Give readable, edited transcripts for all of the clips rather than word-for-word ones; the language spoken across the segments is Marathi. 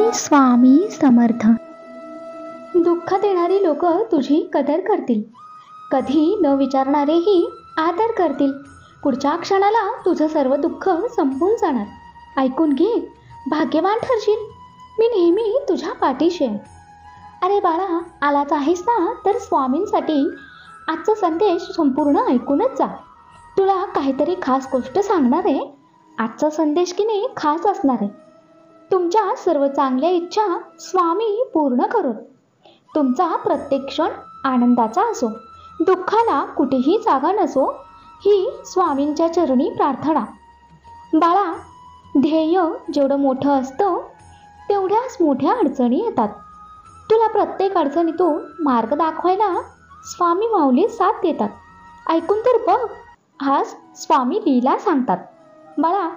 श्री स्वामी समर्थ. दुःख देणारी लोक तुझी कदर करतील, कधी न विचारणारेही आदर करतील. पुढच्या क्षणाला तुझं सर्व दुःख संपून जाणार. ऐकून घे, भाग्यवान ठरशील. मी नेहमी तुझ्या पाठीशी आहे. अरे बाळा, आलाच आहेस ना, तर स्वामींसाठी आजचा संदेश संपूर्ण ऐकूनच जा. तुला काहीतरी खास गोष्ट सांगणार आहे. आजचा संदेश की नाही खास असणार आहे. तुमच्या सर्व चांगल्या इच्छा स्वामी पूर्ण करोत. तुमचा प्रत्येक क्षण आनंदाचा असो, दुःखाला कुठेही जागा नसो, ही स्वामींच्या चरणी प्रार्थना. बाळा, ध्येय जेवढं मोठं असतं तेवढ्याच मोठ्या अडचणी येतात. तुला प्रत्येक अडचणीतून मार्ग दाखवायला स्वामी माऊली साथ देतात. ऐकून तर बघ, आज स्वामी लीला सांगतात. बाळा,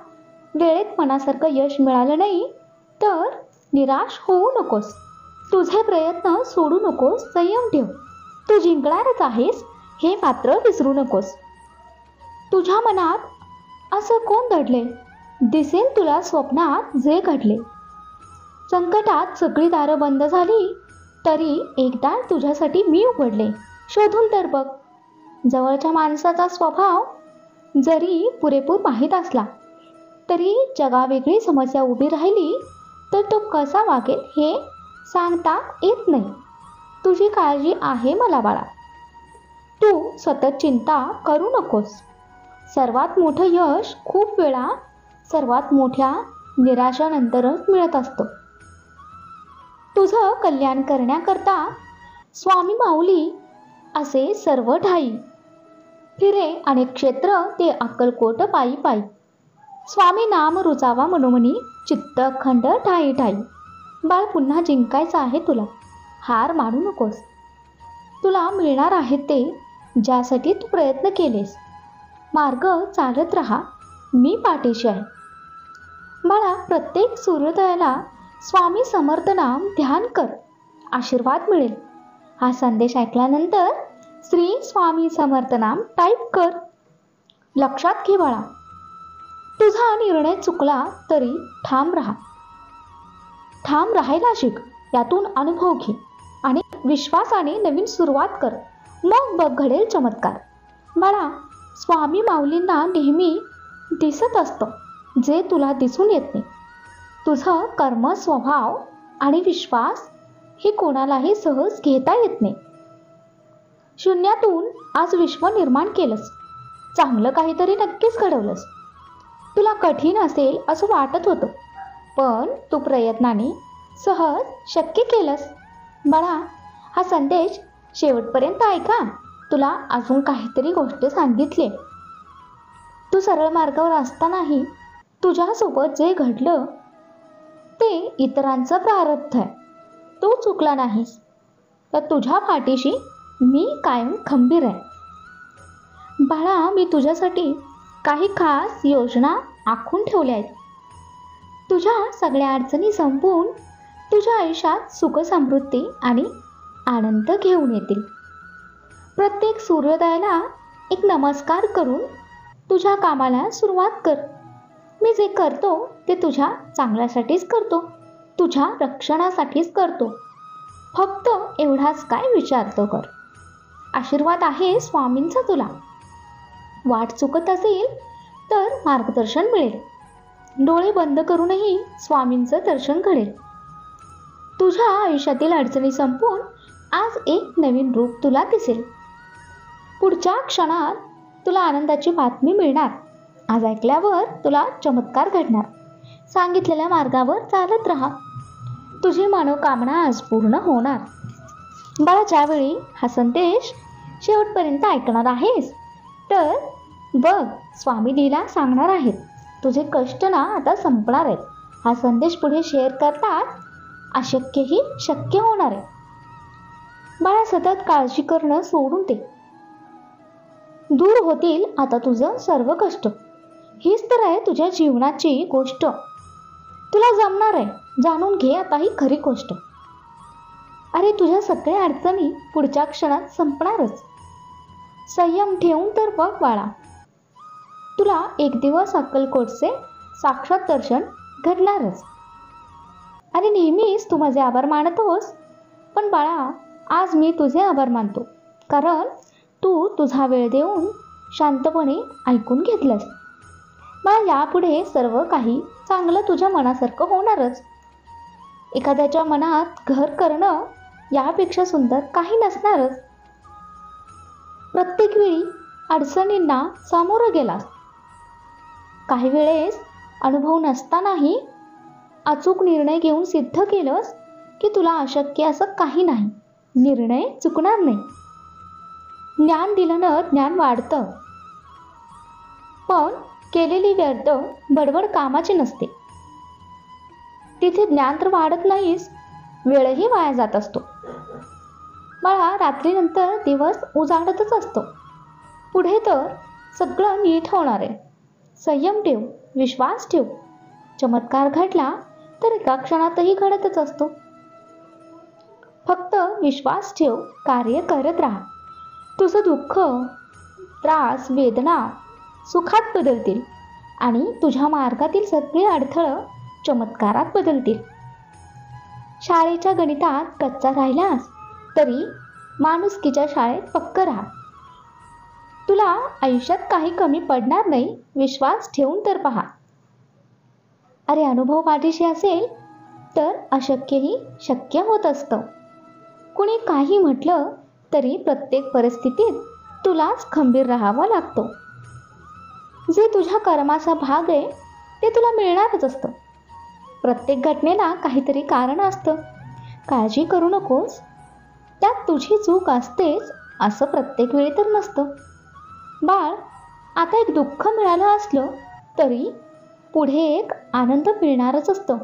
वेळेत मनासारखं यश मिळालं नाही तर निराश होऊ नकोस. तुझे प्रयत्न सोडू नकोस, संयम ठेव. तू जिंकणारच आहेस हे मात्र विसरू नकोस. तुझ्या मनात असं कोण दडले, दिसेल तुला स्वप्नात जे घडले. संकटात सगळी दारं बंद झाली तरी एक दार तुझ्यासाठी मी उघडले. शोधून तर बघ. जवळच्या माणसाचा स्वभाव जरी पुरेपूर माहीत असला तरी जगावेगळी समस्या उभी राहिली तर तो कसा वागेल हे सांगता येत नाही. तुझी काळजी आहे मला बाळा. तू सतत चिंता करू नकोस. सर्वात मोठं यश खूप वेळा सर्वात मोठ्या निराशानंतरच मिळत असतं. तुझं कल्याण करण्याकरता स्वामी माऊली असे सर्व ठाई फिरे अनेक क्षेत्र ते अक्कलकोट पायी पायी. स्वामी नाम रुचावा मनोमनी, चित्त अखंड ठाई ठाई. बाळ, पुन्हा जिंकायचं आहे तुला. हार मानू नकोस. तुला मिळणार आहे ते ज्यासाठी तू प्रयत्न केलेस. मार्ग चालत राहा, मी पाठीशी आहे. बाळा, प्रत्येक सूर्योदयाला स्वामी समर्थ नाम ध्यान कर, आशीर्वाद मिळेल. हा संदेश ऐकल्यानंतर श्री स्वामी समर्थ नाम टाईप कर. लक्षात घे बाळा, तुझा निर्णय चुकला तरी ठाम राहा. ठाम राहायला शिक. यातून अनुभव घे आणि विश्वासाने नवीन सुरुवात कर. मग बघ घडेल चमत्कार. बाळा, स्वामी माऊलींना नेहमी दिसत असतं जे तुला दिसून येत नाही. तुझं कर्म, स्वभाव आणि विश्वास हे कोणालाही सहज घेता येत नाही. शून्यातून आज विश्व निर्माण केलंस. चांगलं काहीतरी नक्कीच घडवलंस. तुला कठीण असेल असं वाटत होतं, पण तू प्रयत्नाने सहज शक्य केलंस. बाळा, हा संदेश शेवटपर्यंत ऐका. तुला अजून काहीतरी गोष्ट सांगितली. तू सरळ मार्गावर असतानाही तुझ्यासोबत जे घडलं ते इतरांचं प्रारब्ध आहे. तू चुकला नाहीस तर तुझ्या पाठीशी मी कायम खंबीर आहे. बाळा, मी तुझ्यासाठी काही खास योजना आखून ठेवल्या आहेत. तुझ्या सगळ्या अडचणी संपवून तुझ्या आयुष्यात सुख, समृद्धी आणि आनंद घेऊन येतील. प्रत्येक सूर्योदयाला एक नमस्कार करून तुझ्या कामाला सुरुवात कर. मी जे करतो ते तुझ्या चांगल्यासाठीच करतो, तुझ्या रक्षणासाठीच करतो. फक्त एवढाच काय विचारतो कर. आशीर्वाद आहे स्वामींचा तुला. वाट चुकत असेल तर मार्गदर्शन मिळेल. डोळे बंद करूनही स्वामींचं दर्शन घडेल. तुझ्या आयुष्यातील अडचणी संपून आज एक नवीन रूप तुला दिसेल. पुढच्या क्षणात तुला आनंदाची बातमी मिळणार. आज ऐकल्यावर तुला चमत्कार घडणार. सांगितलेल्या मार्गावर चालत राहा. तुझी मनोकामना आज पूर्ण होणार. बाळा, ज्यावेळी हा संदेश शेवटपर्यंत ऐकणार आहेस तर बघ, स्वामी लीला सांगणार आहेत. तुझे कष्ट ना आता संपणार आहेत. हा संदेश पुढे शेअर करतात अशक्यही शक्य होणार आहे. बाळा, सतत काळजी करणं सोडून दे. दूर होतील आता तुझं सर्व कष्ट. हीच तर आहे तुझ्या जीवनाची गोष्ट. तुला जमणार आहे. जाणून घे आता ही खरी गोष्ट. अरे, तुझ्या सगळ्या अडचणी पुढच्या क्षणात संपणारच. संयम ठेवून तर बघ बाळा, तुला एक दिवस अक्कलकोटचे साक्षात दर्शन घडणारच. अरे नेहमीच तू माझे आभार मानतोस, पण बाळा आज मी तुझे आभार मानतो, कारण तू तुझा वेळ देऊन शांतपणे ऐकून घेतलंस. बाळा यापुढे सर्व काही चांगलं तुझ्या मनासारखं होणारच. एखाद्याच्या मनात घर करणं यापेक्षा सुंदर काही नसणारच. प्रत्येक वेळी अडचणींना सामोरं गेलास. काही वेळेस अनुभव नसतानाही अचूक निर्णय घेऊन सिद्ध केलंस की तुला अशक्य असं काही नाही. निर्णय चुकणार नाही. ज्ञान दिलं ना ज्ञान वाढतं, पण केलेली व्यर्थ बडबड कामाची नसते. तिथे ज्ञान तर वाढत नाहीच, वेळही वाया जात असतो. बाळा रात्रीनंतर दिवस उजाडतच असतो. पुढे तर सगळं नीट होणार आहे. संयम ठेव, विश्वास ठेव. चमत्कार घडला तर एका क्षणातही घडतच असतो. फक्त विश्वास ठेव, कार्य करत राहा. तुझं दुःख, त्रास, वेदना सुखात बदलतील आणि तुझ्या मार्गातील सगळे अडथळं चमत्कारात बदलतील. शाळेच्या गणितात कच्चा राहिलास तरी माणुसकीच्या शाळेत पक्क राहा. तुला आयुष्यात काही कमी पडणार नाही, विश्वास ठेवून तर पहा. अरे अनुभव पाठीशी असेल तर अशक्यही शक्य होत असतं. कुणी काही म्हटलं तरी प्रत्येक परिस्थितीत तुलाच खंबीर राहावं लागतं. जे तुझ्या कर्माचा भाग आहे ते तुला मिळणारच असतं. प्रत्येक घटनेला काहीतरी कारण असतं. काळजी करू नकोस. त्यात तुझी चूक असतेच असं प्रत्येक वेळी तर नसतं. बाळ आता एक दुःख मिळालं असलं तरी पुढे एक आनंद मिळणारच असतो.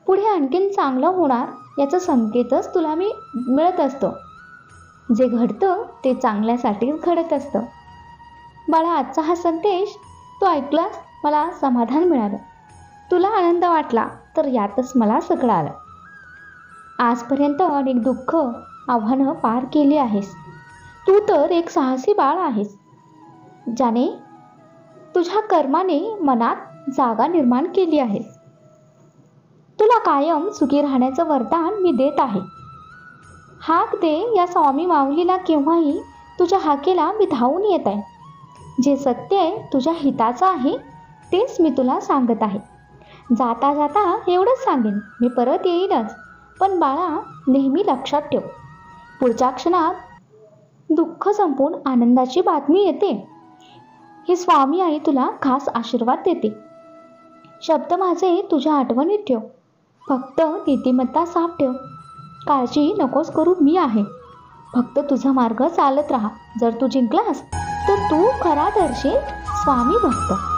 पुढे आणखीन चांगलं होणार याचा संकेतच तुला मिळत असतो. जे घडतं ते चांगल्यासाठीच घडत असतं. बाळा आजचा हा संदेश तू ऐकलास, मला समाधान मिळालं. तुला आनंद वाटला तर यातच मला सगळं आलं. आजपर्यंत अनेक दुःख आव्हानं पार केली आहेस. तू तर एक साहसी बाळ आहेस, ज्याने तुझ्या कर्माने मनात जागा निर्माण केली आहे. तुला कायम सुखी राहण्याचं वरदान मी देत आहे. हाक दे या स्वामी माऊलीला, केव्हाही तुझ्या हाकेला मी धावून येत आहे. जे सत्य आहे तुझ्या हिताचं आहे तेच मी तुला सांगत आहे. जाता जाता एवढंच सांगेन, मी परत येईनच. पण बाळा नेहमी लक्षात ठेव, पुढच्या क्षणात दुःख संपून आनंदाची बातमी येते. हे स्वामी आई तुला खास आशीर्वाद देते. शब्द माझे तुझ्या आठवणीत ठेव. फक्त नीतिमत्ता साफ ठेव. काळजी नकोस करू, मी आहे. फक्त तुझा मार्ग चालत राहा. जर तू जिंकलास तर तू खरा दर्शे स्वामी भक्त.